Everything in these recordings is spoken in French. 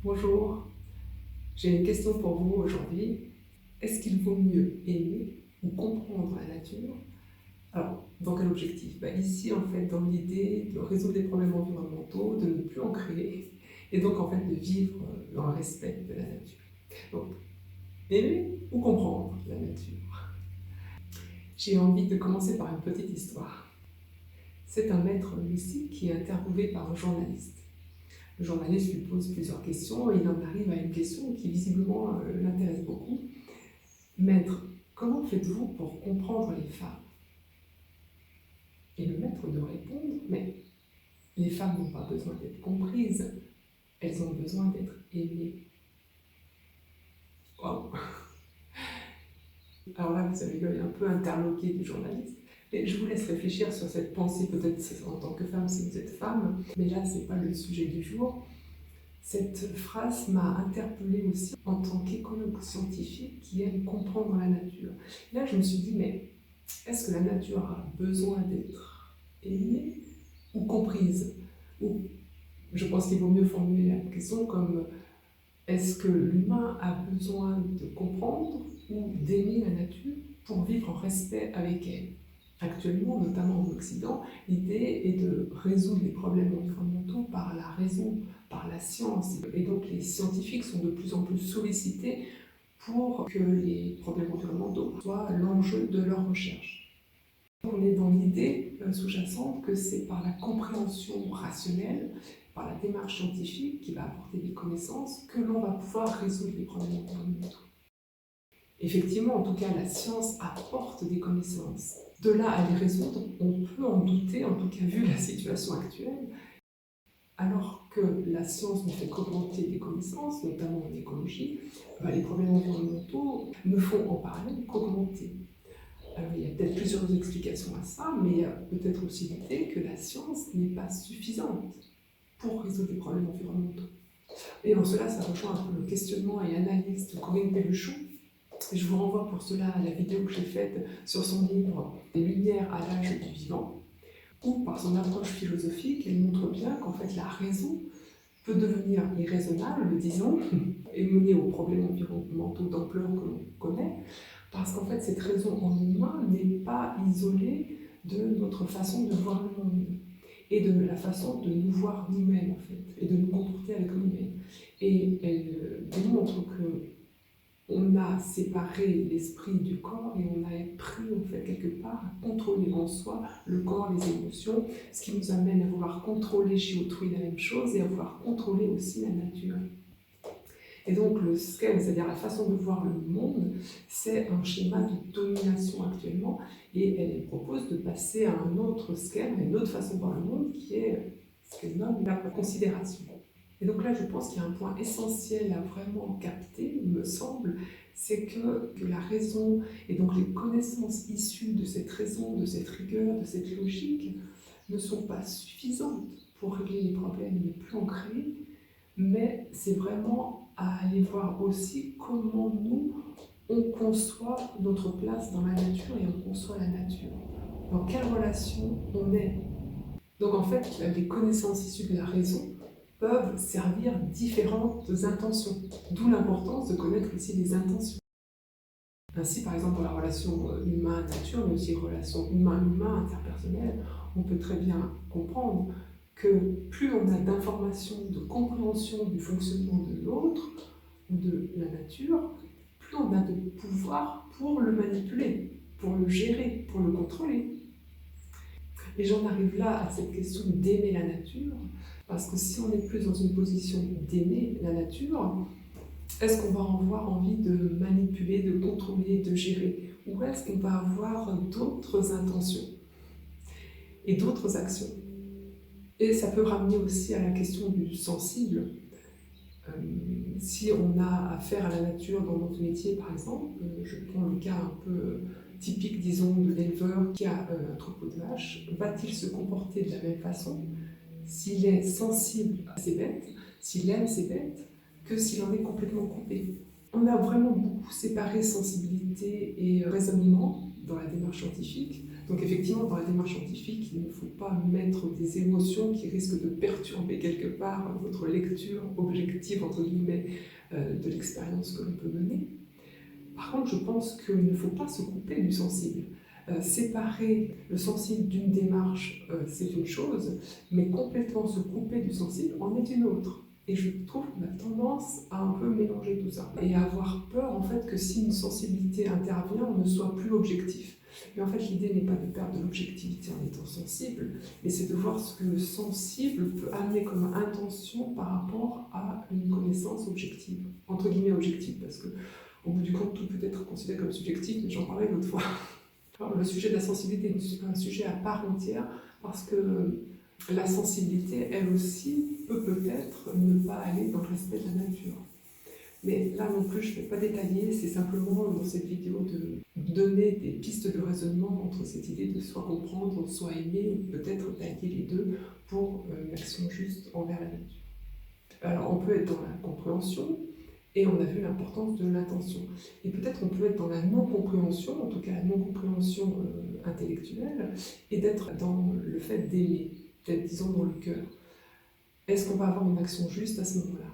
Bonjour, j'ai une question pour vous aujourd'hui. Est-ce qu'il vaut mieux aimer ou comprendre la nature? Alors, dans quel objectif? Ici, en fait, dans l'idée de résoudre des problèmes environnementaux, de ne plus en créer, et donc, en fait, de vivre dans le respect de la nature. Donc, aimer ou comprendre la nature? J'ai envie de commencer par une petite histoire. C'est un maître mystique qui est interviewé par un journaliste. Le journaliste lui pose plusieurs questions et il en arrive à une question qui visiblement l'intéresse beaucoup. Maître, comment faites-vous pour comprendre les femmes? Et le maître de répondre, mais les femmes n'ont pas besoin d'être comprises, elles ont besoin d'être aimées. Wow. Alors là, vous avez l'œil un peu interloqué du journaliste. Et je vous laisse réfléchir sur cette pensée, peut-être en tant que femme si vous êtes femme, mais là, ce n'est pas le sujet du jour. Cette phrase m'a interpellée aussi en tant qu'écologue scientifique qui aime comprendre la nature. Là, je me suis dit, mais est-ce que la nature a besoin d'être aimée ou comprise? Ou je pense qu'il vaut mieux formuler la question comme est-ce que l'humain a besoin de comprendre ou d'aimer la nature pour vivre en respect avec elle? Actuellement, notamment en Occident, l'idée est de résoudre les problèmes environnementaux par la raison, par la science. Et donc les scientifiques sont de plus en plus sollicités pour que les problèmes environnementaux soient l'enjeu de leur recherche. On est dans l'idée sous-jacente que c'est par la compréhension rationnelle, par la démarche scientifique qui va apporter des connaissances, que l'on va pouvoir résoudre les problèmes environnementaux. Effectivement, en tout cas, la science apporte des connaissances. De là à les résoudre, on peut en douter, en tout cas vu la situation actuelle, alors que la science ne fait qu'augmenter les connaissances, notamment en écologie, les problèmes environnementaux ne font en parallèle qu'augmenter. Alors, il y a peut-être plusieurs explications à ça, mais il y a peut-être aussi l'idée que la science n'est pas suffisante pour résoudre les problèmes environnementaux. Et en cela, ça rejoint un peu le questionnement et analyse de Corinne Pelluchon. Je vous renvoie pour cela à la vidéo que j'ai faite sur son livre « Les Lumières à l'âge du vivant », où par son approche philosophique, elle montre bien qu'en fait la raison peut devenir irraisonnable, disons, et mener aux problèmes environnementaux d'ampleur que l'on connaît, parce qu'en fait cette raison en humain n'est pas isolée de notre façon de voir le monde et de la façon de nous voir nous-mêmes en fait, et de nous comporter avec nous-mêmes. Et elle démontre que on a séparé l'esprit du corps et on a pris en fait quelque part à contrôler en soi le corps, les émotions, ce qui nous amène à vouloir contrôler chez autrui la même chose et à vouloir contrôler aussi la nature. Et donc le schème, c'est-à-dire la façon de voir le monde, c'est un schéma de domination actuellement et elle propose de passer à un autre schème, à une autre façon de voir le monde qui est ce qu'elle nomme la considération. Et donc là, je pense qu'il y a un point essentiel à vraiment capter, il me semble, c'est que la raison et donc les connaissances issues de cette raison, de cette rigueur, de cette logique ne sont pas suffisantes pour régler les problèmes les plus ancrés, mais c'est vraiment à aller voir aussi comment nous, on conçoit notre place dans la nature et on conçoit la nature. Dans quelle relation on est. Donc en fait, les connaissances issues de la raison peuvent servir différentes intentions, d'où l'importance de connaître aussi les intentions. Ainsi, par exemple, dans la relation humain-nature, mais aussi relation humain-humain, interpersonnelle, on peut très bien comprendre que plus on a d'informations, de compréhension du fonctionnement de l'autre ou de la nature, plus on a de pouvoir pour le manipuler, pour le gérer, pour le contrôler. Et j'en arrive là à cette question d'aimer la nature, parce que si on est plus dans une position d'aimer la nature, est-ce qu'on va avoir envie de manipuler, de contrôler, de gérer? Ou est-ce qu'on va avoir d'autres intentions et d'autres actions? Et ça peut ramener aussi à la question du sensible. Si on a affaire à la nature dans notre métier, par exemple, je prends le cas un peu typique, disons, de l'éleveur qui a un troupeau de vaches, va-t-il se comporter de la même façon s'il est sensible à ses bêtes, s'il aime ses bêtes, que s'il en est complètement coupé? On a vraiment beaucoup séparé sensibilité et raisonnement dans la démarche scientifique. Donc effectivement, dans la démarche scientifique, il ne faut pas mettre des émotions qui risquent de perturber quelque part votre lecture objective, entre guillemets, de l'expérience que l'on peut mener. Par contre, je pense qu'il ne faut pas se couper du sensible. Séparer le sensible d'une démarche, c'est une chose, mais complètement se couper du sensible en est une autre. Et je trouve qu'on a tendance à un peu mélanger tout ça et à avoir peur en fait que si une sensibilité intervient, on ne soit plus objectif. Mais en fait, l'idée n'est pas de perdre de l'objectivité en étant sensible, mais c'est de voir ce que le sensible peut amener comme intention par rapport à une connaissance objective, entre guillemets objective, parce que au bout du compte, tout peut être considéré comme subjectif, mais j'en parlais l'autre fois. Alors, le sujet de la sensibilité est un sujet à part entière, parce que la sensibilité, elle aussi, peut peut-être ne pas aller dans le respect de la nature. Mais là non plus, je ne vais pas détailler, c'est simplement dans cette vidéo de donner des pistes de raisonnement entre cette idée de soit comprendre, soit aimer, ou peut-être d'allier les deux pour une action juste envers la nature. Alors on peut être dans la compréhension, et on a vu l'importance de l'intention. Et peut-être on peut être dans la non-compréhension, en tout cas la non-compréhension intellectuelle, et d'être dans le fait d'aimer, d'être, disons, dans le cœur. Est-ce qu'on va avoir une action juste à ce moment-là?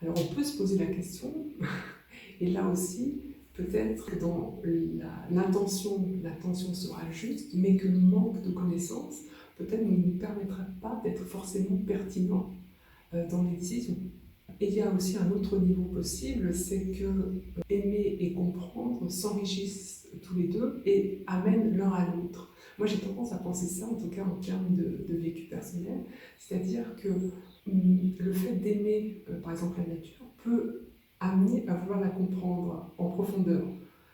Alors on peut se poser la question, et là aussi, peut-être que dans l'intention sera juste, mais que le manque de connaissances peut-être ne nous permettra pas d'être forcément pertinent dans les décisions. Et il y a aussi un autre niveau possible, c'est que aimer et comprendre s'enrichissent tous les deux et amènent l'un à l'autre. Moi j'ai tendance à penser ça, en tout cas en termes de vécu personnel, c'est-à-dire que le fait d'aimer, par exemple, la nature, peut amener à vouloir la comprendre en profondeur.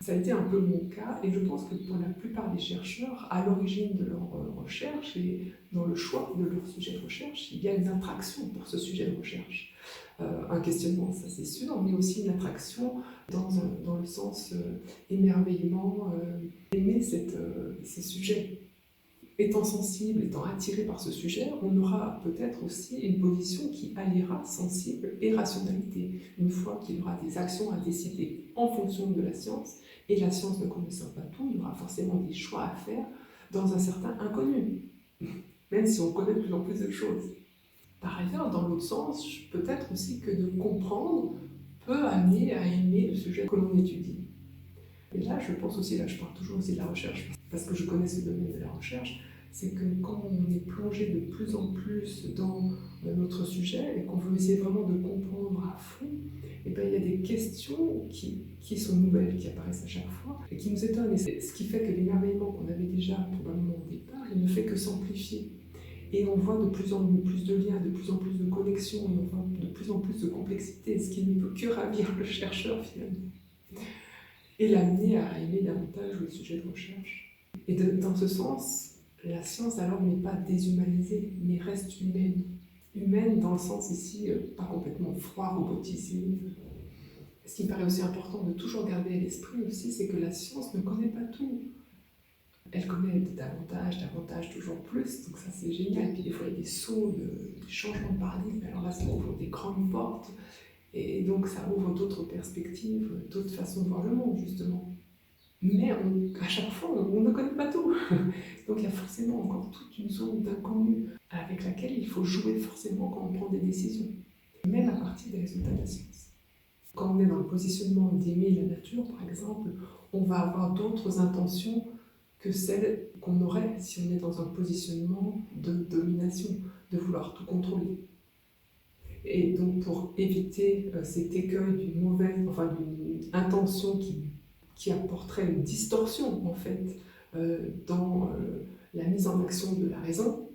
Ça a été un peu mon cas, et je pense que pour la plupart des chercheurs, à l'origine de leur recherche et dans le choix de leur sujet de recherche, il y a une attraction pour ce sujet de recherche. Un questionnement, ça c'est sûr, mais aussi une attraction dans le sens émerveillement, aimer ces sujets. Étant sensible, étant attiré par ce sujet, on aura peut-être aussi une position qui alliera sensible et rationalité, une fois qu'il y aura des actions à décider en fonction de la science, et la science ne connaissant pas tout, il y aura forcément des choix à faire dans un certain inconnu, même si on connaît de plus en plus de choses. Par ailleurs, dans l'autre sens, peut-être aussi que de comprendre peut amener à aimer le sujet que l'on étudie. Et là, je pense aussi, là je parle toujours aussi de la recherche, parce que je connais ce domaine de la recherche, c'est que quand on est plongé de plus en plus dans notre sujet et qu'on veut essayer vraiment de comprendre à fond, et bien, il y a des questions qui sont nouvelles, qui apparaissent à chaque fois et qui nous étonnent. Et c'est ce qui fait que l'émerveillement qu'on avait déjà probablement au départ, il ne fait que s'amplifier. Et on voit de plus en plus de liens, de plus en plus de connexions, et on voit de plus en plus de complexité, ce qui ne peut que ravir le chercheur finalement. Et l'amener à aimer davantage le sujet de recherche. Et dans ce sens, la science alors n'est pas déshumanisée, mais reste humaine. Humaine dans le sens ici, pas complètement froid, robotisé. Ce qui me paraît aussi important de toujours garder à l'esprit aussi, c'est que la science ne connaît pas tout. Elle connaît davantage, toujours plus, donc ça c'est génial. Puis des fois il y a des sauts, des changements de paradigme, alors là ça ouvre des grandes portes, et donc ça ouvre d'autres perspectives, d'autres façons de voir le monde justement. Mais à chaque fois on ne connaît pas tout, donc il y a forcément encore toute une zone d'inconnu avec laquelle il faut jouer forcément quand on prend des décisions, même à partir des résultats de la science. Quand on est dans le positionnement d'aimer la nature par exemple, on va avoir d'autres intentions que celle qu'on aurait si on est dans un positionnement de domination, de vouloir tout contrôler. Et donc pour éviter cet écueil d'une intention qui apporterait une distorsion en fait dans la mise en action de la raison,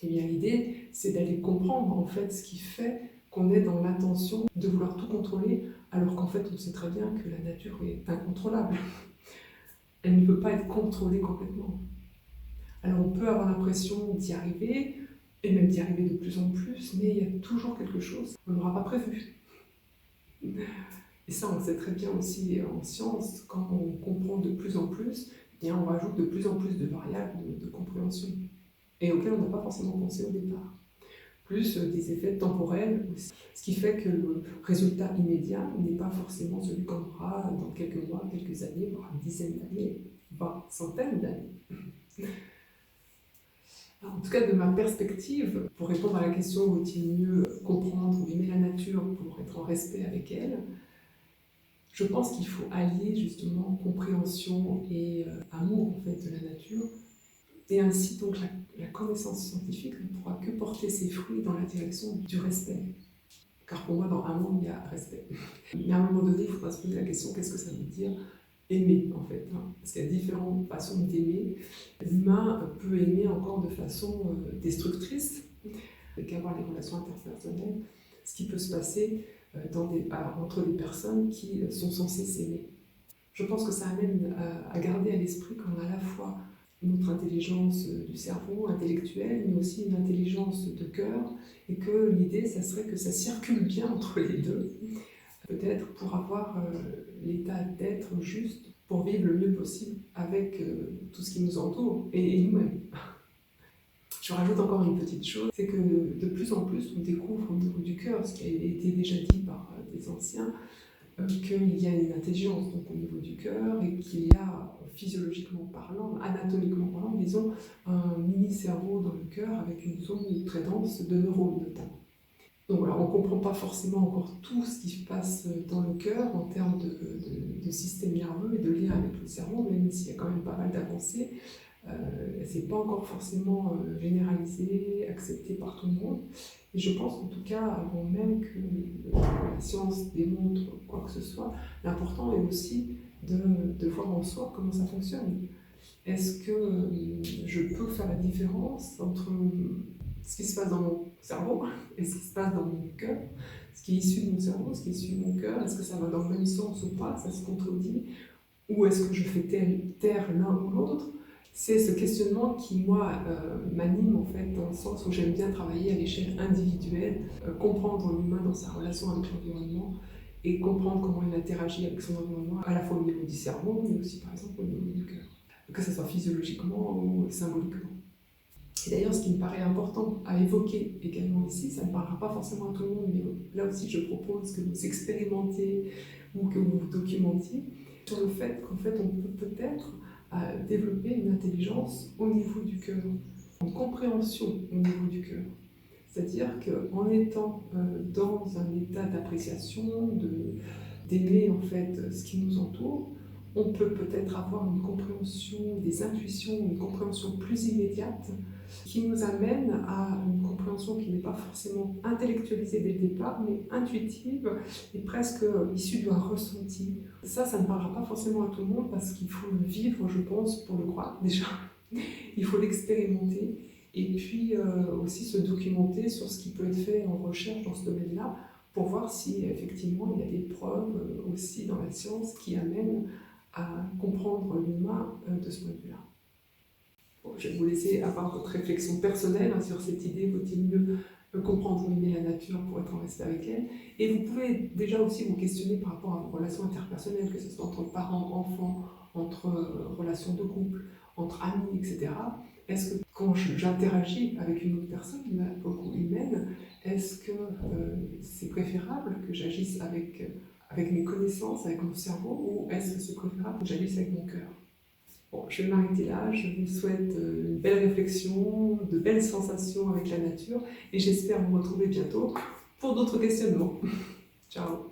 eh bien l'idée c'est d'aller comprendre en fait ce qui fait qu'on est dans l'intention de vouloir tout contrôler, alors qu'en fait on sait très bien que la nature est incontrôlable. Elle ne peut pas être contrôlée complètement. Alors on peut avoir l'impression d'y arriver, et même d'y arriver de plus en plus, mais il y a toujours quelque chose qu'on n'aura pas prévu. Et ça, on le sait très bien aussi en science, quand on comprend de plus en plus, eh bien, on rajoute de plus en plus de variables de compréhension, et auxquelles on n'a pas forcément pensé au départ. Plus des effets temporels aussi. Ce qui fait que le résultat immédiat n'est pas forcément celui qu'on aura dans quelques mois, quelques années, voire une dizaine d'années. voire centaines d'années. En tout cas, de ma perspective, pour répondre à la question vaut-il mieux comprendre ou aimer la nature pour être en respect avec elle, je pense qu'il faut allier justement compréhension et amour en fait, de la nature. Et ainsi, donc, la connaissance scientifique ne pourra que porter ses fruits dans la direction du respect. Car pour moi, dans amour, il y a respect. Mais à un moment donné, il faudra se poser la question, qu'est-ce que ça veut dire aimer, en fait, hein, parce qu'il y a différentes façons d'aimer. L'humain peut aimer encore de façon destructrice, avec avoir les relations interpersonnelles, ce qui peut se passer entre les personnes qui sont censées s'aimer. Je pense que ça amène à garder à l'esprit qu'on a à la fois notre intelligence du cerveau intellectuelle, mais aussi une intelligence de cœur, et que l'idée, ça serait que ça circule bien entre les deux, peut-être pour avoir l'état d'être juste, pour vivre le mieux possible avec tout ce qui nous entoure et nous-mêmes. Je rajoute encore une petite chose, c'est que de plus en plus on découvre au niveau du cœur, ce qui a été déjà dit par des anciens, qu'il y a une intelligence donc, au niveau du cœur et qu'il y a, physiologiquement parlant, anatomiquement parlant, disons, un mini-cerveau dans le cœur avec une zone très dense de neurones notamment. Donc voilà, on ne comprend pas forcément encore tout ce qui se passe dans le cœur en termes de système nerveux et de lien avec le cerveau, même s'il y a quand même pas mal d'avancées. C'est pas encore forcément généralisé, accepté par tout le monde. Et je pense qu'en tout cas, avant même que la science démontre quoi que ce soit, l'important est aussi de voir en soi comment ça fonctionne. Est-ce que je peux faire la différence entre ce qui se passe dans mon cerveau et ce qui se passe dans mon cœur, ce qui est issu de mon cerveau, ce qui est issu de mon cœur, est-ce que ça va dans le même sens ou pas, ça se contredit, ou est-ce que je fais taire l'un ou l'autre? C'est ce questionnement qui, moi, m'anime en fait, dans le sens où j'aime bien travailler à l'échelle individuelle, comprendre l'humain dans sa relation avec l'environnement et comprendre comment il interagit avec son environnement, à la fois au niveau du cerveau, mais aussi par exemple au niveau du cœur, que ce soit physiologiquement ou symboliquement. Et d'ailleurs, ce qui me paraît important à évoquer également ici, ça ne parlera pas forcément à tout le monde, mais là aussi je propose que vous expérimentez ou que vous vous documentiez sur le fait qu'en fait on peut peut-être développer une intelligence au niveau du cœur, une compréhension au niveau du cœur. C'est-à-dire qu'en étant dans un état d'appréciation, d'aimer en fait ce qui nous entoure, on peut peut-être avoir une compréhension des intuitions, une compréhension plus immédiate qui nous amène à une compréhension qui n'est pas forcément intellectualisée dès le départ, mais intuitive et presque issue d'un ressenti. Ça ne parlera pas forcément à tout le monde parce qu'il faut le vivre, je pense, pour le croire déjà. Il faut l'expérimenter et puis aussi se documenter sur ce qui peut être fait en recherche dans ce domaine-là pour voir si effectivement il y a des preuves aussi dans la science qui amènent à comprendre l'humain de ce point de vue-là. Bon, je vais vous laisser avoir votre réflexion personnelle sur cette idée, vaut-il mieux comprendre ou aimer la nature pour être en respect avec elle. Et vous pouvez déjà aussi vous questionner par rapport à vos relations interpersonnelles, que ce soit entre parents, enfants, entre relations de couple, entre amis, etc. Est-ce que quand j'interagis avec une autre personne, beaucoup humaine, est-ce que c'est préférable que j'agisse avec mes connaissances, avec mon cerveau, ou est-ce que c'est préférable que j'agisse avec mon cœur? Bon, je vais m'arrêter là, je vous souhaite une belle réflexion, de belles sensations avec la nature et j'espère vous retrouver bientôt pour d'autres questionnements. Ciao!